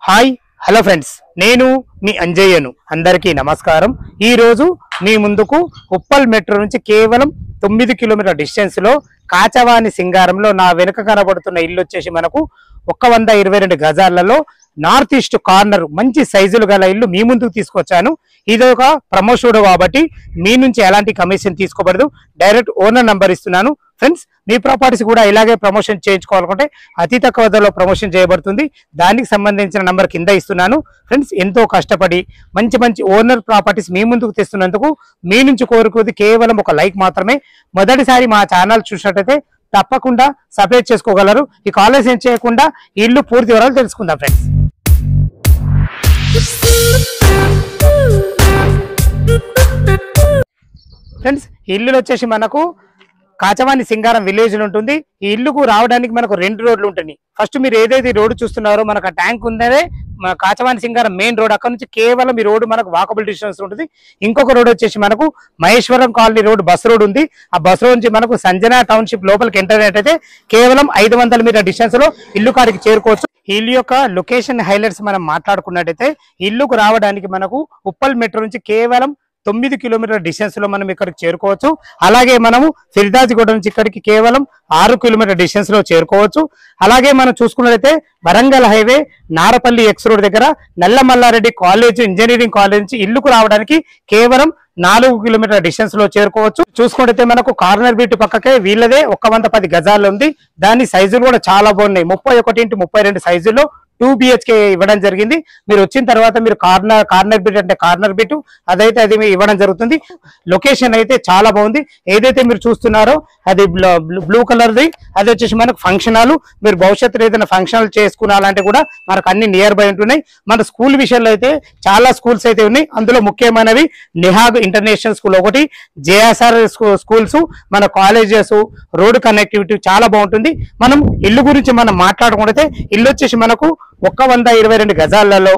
Hi hello friends, నేను మీ అంజయ్యను. అందరికీ నమస్కారం. ఈ రోజు మీ ముందుకు ఉప్పల్ మెట్రో నుంచి కేవలం 9 కిలోమీటర్ల డిస్టెన్స్ లో కాచవాని సింగారంలో నా వెనుక కనబడుతున్న ఇల్లు వచ్చేసి మనకు 122 గజాలలో నార్త్ ఈస్ట్ కార్నర్ మంచి సైజులు గల ఇల్లు మీ ముందుకు తీసుకొచ్చాను. ఇది ఒక ప్రమోషన్ కాబట్టి మీ నుంచి ఎలాంటి కమిషన్ తీసుకోబడదు. డైరెక్ట్ ఓనర్ నంబర్ ఇస్తున్నాను. ఫ్రెండ్స్, మీ ప్రాపర్టీస్ కూడా ఇలాగే ప్రమోషన్ చేయించుకోవాలనుకుంటే అతి తక్కువ ధరలో ప్రమోషన్ చేయబడుతుంది. దానికి సంబంధించిన నంబర్ కింద ఇస్తున్నాను. ఫ్రెండ్స్, ఎంతో కష్టపడి మంచి మంచి ఓనర్ ప్రాపర్టీస్ మీ ముందుకు తెస్తున్నందుకు మీ నుంచి కోరుకునేది కేవలం ఒక లైక్ మాత్రమే. మొదటిసారి మా ఛానల్ చూసినట్టయితే తప్పకుండా సబ్స్క్రైబ్ చేసుకోగలరు. ఈ కాలేజ్ ఏం చేయకుండా ఇల్లు పూర్తి వివరాలు తెలుసుకుందాం. ఫ్రెండ్స్, ఇల్లు వచ్చేసి మనకు కాచవాని సింగారం విలేజ్ లో ఉంటుంది. ఈ ఇల్లుకు రావడానికి మనకు 2 రోడ్లు ఉంటాయి. ఫస్ట్ మీరు ఏదైతే రోడ్డు చూస్తున్నారో మనకు ట్యాంక్ ఉందనే కాచవాని సింగారం మెయిన్ రోడ్. అక్కడ నుంచి కేవలం ఈ రోడ్డు మనకు వాకబుల్ డిస్టెన్స్ ఉంటుంది. ఇంకొక రోడ్ వచ్చేసి మనకు Maheshwaram colony road, bus road ఉంది. ఆ బస్ రోడ్ నుంచి మనకు సంజన టౌన్షిప్ లోపలికి ఎంటర్ అయితే కేవలం 500 మీటర్ డిస్టెన్స్ లో ఇల్లు కాడికి చేరుకోవచ్చు. ఇల్లు యొక్క లొకేషన్ హైలైట్స్ మనం మాట్లాడుకున్నట్టయితే ఇల్లుకు రావడానికి మనకు ఉప్పల్ మెట్రో నుంచి కేవలం 9 కిలోమీటర్ల డిస్టెన్స్ లో మనం ఇక్కడికి చేరుకోవచ్చు. అలాగే మనము ఫిర్దాజిగూడ నుంచి ఇక్కడికి కేవలం 6 కిలోమీటర్ల డిస్టెన్స్ లో చేరుకోవచ్చు. అలాగే మనం చూసుకున్నట్లయితే Warangal highway Narapally X road దగ్గర నల్లమల్లారెడ్డి కాలేజ్, ఇంజనీరింగ్ కాలేజ్ నుంచి ఇల్లుకు రావడానికి కేవలం 4 కిలోమీటర్ల డిస్టెన్స్ లో చేరుకోవచ్చు. చూసుకుంటే మనకు కార్నర్ బీట్ పక్కకే వీళ్ళదే 110 గజాలు ఉంది. దాని సైజులు కూడా చాలా బాగున్నాయి. 31x32 సైజుల్లో 2 BHK ఇవ్వడం జరిగింది. మీరు వచ్చిన తర్వాత మీరు కార్నర్ బిట్ అంటే కార్నర్ బిట్ అదైతే అది ఇవ్వడం జరుగుతుంది. లొకేషన్ అయితే చాలా బాగుంది. ఏదైతే మీరు చూస్తున్నారో అది బ్లూ కలర్ది, అది వచ్చేసి మనకు ఫంక్షన్ హాల్. మీరు భవిష్యత్తులో ఏదైనా ఫంక్షన్ హాల్ చేసుకున్నాలంటే కూడా మనకు అన్ని నియర్ బై ఉంటున్నాయి. మన స్కూల్ విషయంలో అయితే చాలా స్కూల్స్ అయితే ఉన్నాయి. అందులో ముఖ్యమైనవి నిహాగ్ ఇంటర్నేషనల్ స్కూల్ ఒకటి, JSR స్కూల్స్, మన కాలేజెస్, రోడ్ కనెక్టివిటీ చాలా బాగుంటుంది. మనం ఇల్లు గురించి మనం మాట్లాడుకుంటే ఇల్లు వచ్చేసి మనకు 122 గజాలలో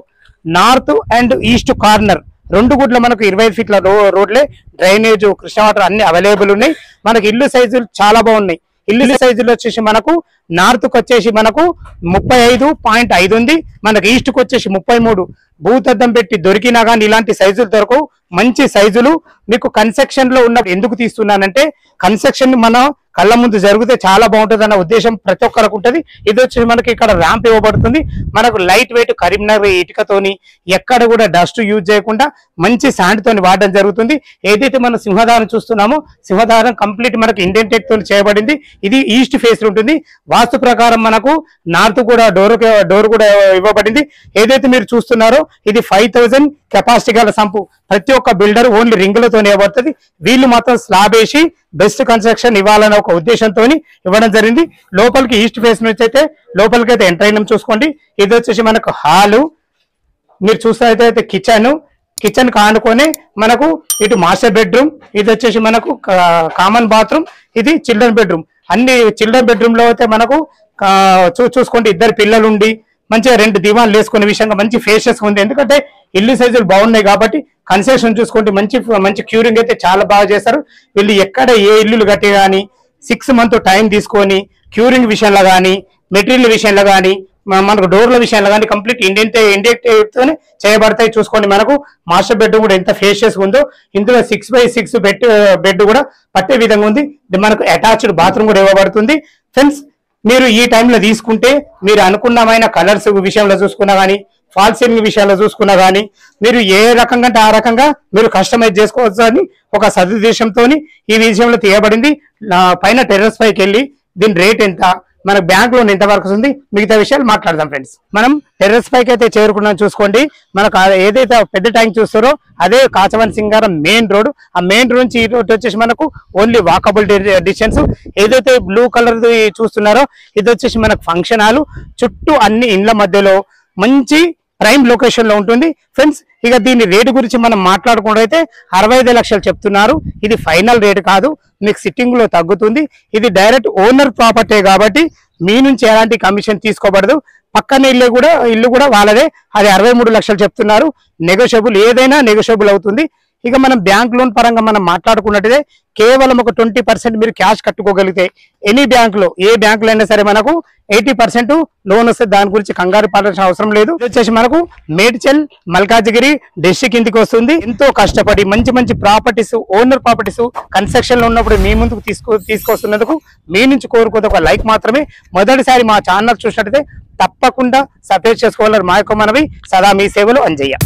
నార్త్ అండ్ ఈస్ట్ కార్నర్ 2 గుడ్ల మనకు 25 ఫీట్ల రోడ్లే, డ్రైనేజ్, కృష్ణ వాటర్ అన్ని అవైలబుల్ ఉన్నాయి. మనకు ఇల్లు సైజులు చాలా బాగున్నాయి. ఇల్లు సైజులు వచ్చేసి మనకు నార్త్ కు వచ్చేసి మనకు 35.5 ఉంది. మనకు ఈస్ట్ కు వచ్చేసి 33. భూతద్దం పెట్టి దొరికినా కానీ ఇలాంటి సైజులు దొరకవు. మంచి సైజులు మీకు కన్స్ట్రక్షన్ లో ఉన్న ఎందుకు తీస్తున్నానంటే కన్స్ట్రక్షన్ మన కళ్ళ ముందు జరిగితే చాలా బాగుంటుంది అన్న ఉద్దేశం ప్రతి ఒక్కరికి ఉంటుంది. ఇది వచ్చి మనకి ఇక్కడ ర్యాంప్ ఇవ్వబడుతుంది. మనకు లైట్ వెయిట్ కరీంనగర్ ఇటుకతోని ఎక్కడ కూడా డస్ట్ యూజ్ చేయకుండా మంచి శాండ్ తోని వాడడం జరుగుతుంది. ఏదైతే మనం సింహదారం చూస్తున్నామో సింహదారం కంప్లీట్ మనకు ఇండెంటెడ్ తో చేయబడింది. ఇది ఈస్ట్ ఫేస్ ఉంటుంది. వాస్తు ప్రకారం మనకు నార్త్ కూడా డోర్ కూడా ఇవ్వబడింది. ఏదైతే మీరు చూస్తున్నారో ఇది 5000 కెపాసిటీ గల సంపు. ప్రతి ఒక్క బిల్డర్ ఓన్లీ రింగులతో ఇవ్వబడుతుంది. వీళ్ళు మాత్రం స్లాబ్ వేసి బెస్ట్ కన్స్ట్రక్షన్ ఇవ్వాలనే ఒక ఉద్దేశంతో ఇవ్వడం జరిగింది. లోపలికి ఈస్ట్ ఫేస్ నుంచి అయితే లోపలికి అయితే ఎంటర్ అయినాం. చూసుకోండి, ఇది వచ్చేసి మనకు హాలు. మీరు చూస్తే కిచెన్ కానుకొని మనకు ఇటు మాస్టర్ బెడ్రూమ్, ఇది వచ్చేసి మనకు కామన్ బాత్రూమ్, ఇది చిల్డ్రన్ బెడ్రూమ్. అన్ని చిల్డ్రన్ బెడ్రూమ్ లో అయితే మనకు చూసుకోండి 2 పిల్లలు ఉండి మంచిగా 2 దివాన్లు వేసుకునే విషయంగా మంచి ఫేషియస్ ఉంది. ఎందుకంటే ఇల్లు సైజులు బాగున్నాయి కాబట్టి కన్స్ట్రక్షన్ చూసుకోండి మంచి క్యూరింగ్ అయితే చాలా బాగా చేస్తారు. వీళ్ళు ఎక్కడ ఏ ఇల్లులు కట్టి కానీ 6 మంత్ టైం తీసుకొని క్యూరింగ్ విషయంలో కానీ మెటీరియల్ విషయంలో కానీ మనకు డోర్ల విషయంలో కానీ కంప్లీట్ ఇండెక్ట్ తోనే చేయబడతాయి. చూసుకోండి, మనకు మాస్టర్ బెడ్ కూడా ఎంత ఫేషియస్ ఉందో. ఇందులో 6x6 బెడ్ కూడా పట్టే విధంగా ఉంది. మనకు అటాచ్డ్ బాత్రూమ్ కూడా ఇవ్వబడుతుంది. ఫ్రెండ్స్, మీరు ఈ టైంలో తీసుకుంటే మీరు అనుకున్నమైన కలర్స్ విషయంలో చూసుకున్నా కానీ ఫాల్ సీలింగ్ విషయాల్లో చూసుకున్నా కానీ మీరు ఏ రకంగా అంటే ఆ రకంగా మీరు కస్టమైజ్ చేసుకోవచ్చు అని ఒక సదుద్దేశంతో ఈ విషయంలో తీయబడింది. పైన టెర్రస్ పైకి వెళ్ళి దీని రేట్ ఎంత, మన బ్యాంక్ లోన్ ఎంత వరకు ఉంది, మిగతా విషయాలు మాట్లాడదాం. ఫ్రెండ్స్, మనం టెర్రస్ పైకి అయితే చేరుకున్నాం. చూసుకోండి, మనకు ఏదైతే పెద్ద ట్యాంక్ చూస్తారో అదే కాచవాని సింగారం మెయిన్ రోడ్. ఆ మెయిన్ రోడ్ నుంచి ఈ రోడ్ వచ్చేసి మనకు ఓన్లీ వాకబుల్ డిస్టెన్స్. ఏదైతే బ్లూ కలర్ చూస్తున్నారో ఇది వచ్చేసి మనకు ఫంక్షన్ హాల్. చుట్టూ అన్ని ఇండ్ల మధ్యలో మంచి ప్రైమ్ లొకేషన్ లో ఉంటుంది. ఫ్రెండ్స్, ఇక దీని రేటు గురించి మనం మాట్లాడుకుంటూ అయితే 65 లక్షలు చెప్తున్నారు. ఇది ఫైనల్ రేటు కాదు, మీకు సిట్టింగ్ లో తగ్గుతుంది. ఇది డైరెక్ట్ ఓనర్ ప్రాపర్టీ కాబట్టి మీ నుంచి ఎలాంటి కమిషన్ తీసుకోబడదు. పక్కన ఇల్లు కూడా వాళ్ళదే. అది 63 లక్షలు చెప్తున్నారు. నెగోషియబుల్, ఏదైనా నెగోషియబుల్ అవుతుంది. ఇక మనం బ్యాంక్ లోన్ పరంగా మనం మాట్లాడుకున్నట్టయితే కేవలం ఒక 20% మీరు క్యాష్ కట్టుకోగలిగితే ఎనీ బ్యాంక్ లో, ఏ బ్యాంక్ లో అయినా సరే మనకు 80% లోన్ వస్తే దాని గురించి కంగారు పడాల్సిన అవసరం లేదు. ఇది వచ్చేసి మనకు మేడ్చల్ మల్కాజిగిరి డిస్ట్రిక్ట్ కిందికి వస్తుంది. ఎంతో కష్టపడి మంచి మంచి ప్రాపర్టీస్, ఓనర్ ప్రాపర్టీస్ కన్స్ట్రక్షన్ లో ఉన్నప్పుడు మీ ముందుకు తీసుకొస్తున్నందుకు మీ నుంచి కోరుకోదు ఒక లైక్ మాత్రమే. మొదటిసారి మా ఛానల్ చూసినట్టయితే తప్పకుండా సబ్స్క్రైబ్ చేసుకోవాలని మా యొక్క మనవి. సదా మీ సేవలు అంజయ్య.